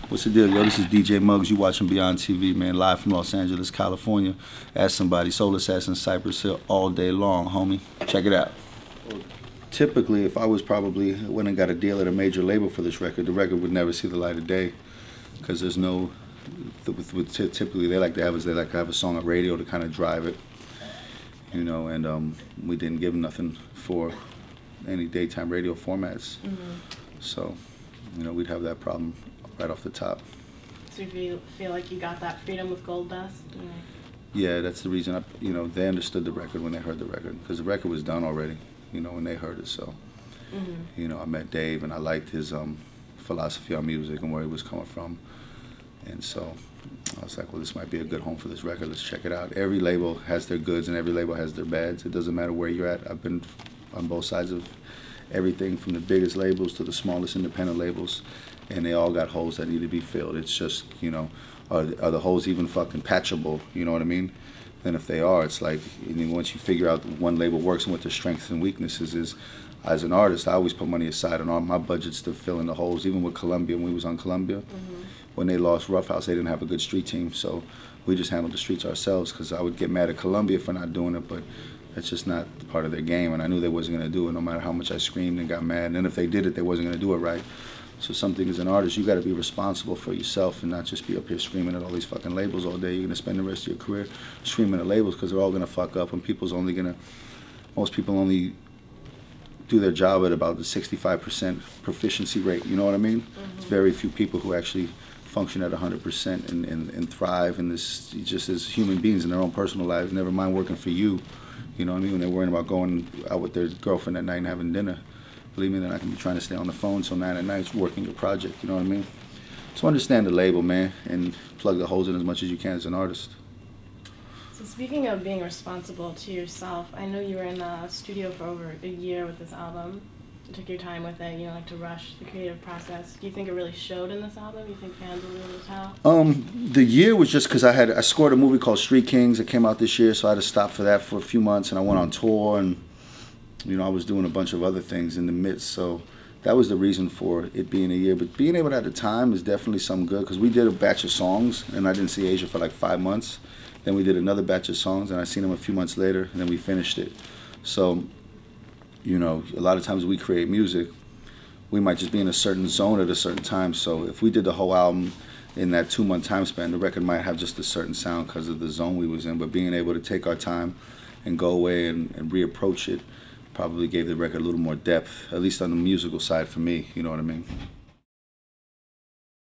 What's the deal, yo? This is DJ Muggs. You watching Beyond TV, man, live from Los Angeles, California. Ask somebody. Soul Assassin, Cypress Hill, all day long, homie. Check it out. Typically, if I was probably went and got a deal at a major label for this record, the record would never see the light of day, because there's no. Typically, they like to have a song on radio to kind of drive it, you know. And we didn't give nothing for any daytime radio formats, so you know we'd have that problem right off the top. So you feel like you got that freedom with Gold Dust? Yeah, that's the reason. You know, they understood the record when they heard the record, because the record was done already, you know, when they heard it. So, you know, I met Dave and I liked his philosophy on music and where he was coming from. And so I was like, well, this might be a good home for this record. Let's check it out. Every label has their goods and every label has their bads. It doesn't matter where you're at. I've been on both sides of everything, from the biggest labels to the smallest independent labels. And they all got holes that need to be filled. It's just, you know, are the holes even fucking patchable? You know what I mean? Then if they are, it's like, once you figure out one label works and what their strengths and weaknesses is, as an artist, I always put money aside on all my budgets to fill in the holes. Even with Columbia, when we was on Columbia, when they lost Rough House, they didn't have a good street team, so we just handled the streets ourselves, because I would get mad at Columbia for not doing it, but that's just not part of their game, and I knew they wasn't going to do it no matter how much I screamed and got mad. And then if they did it, they wasn't going to do it right. So something as an artist, you got to be responsible for yourself and not just be up here screaming at all these fucking labels all day. You're going to spend the rest of your career screaming at labels, because they're all going to fuck up, and most people only do their job at about the 65% proficiency rate. You know what I mean? It's very few people who actually function at 100% and thrive in this, just as human beings in their own personal lives. Never mind working for you. You know what I mean? When they're worrying about going out with their girlfriend at night and having dinner. Believe me, they're not going to be trying to stay on the phone till 9 at night working your project, you know what I mean? So understand the label, man, and plug the holes in as much as you can as an artist. So speaking of being responsible to yourself, I know you were in the studio for over a year with this album. You took your time with it, you know, like to rush the creative process. Do you think it really showed in this album? Do you think fans will really tell? The year was just because I scored a movie called Street Kings that came out this year, so I had to stop for that for a few months, and I went on tour, and you know, I was doing a bunch of other things in the midst, so that was the reason for it being a year. But being able to have the time is definitely something good, because we did a batch of songs, and I didn't see Asia for like 5 months. Then we did another batch of songs, and I seen them a few months later, and then we finished it. So, you know, a lot of times we create music, we might just be in a certain zone at a certain time. So if we did the whole album in that 2-month time span, the record might have just a certain sound because of the zone we was in. But being able to take our time and go away and reapproach it probably gave the record a little more depth, at least on the musical side for me, you know what I mean?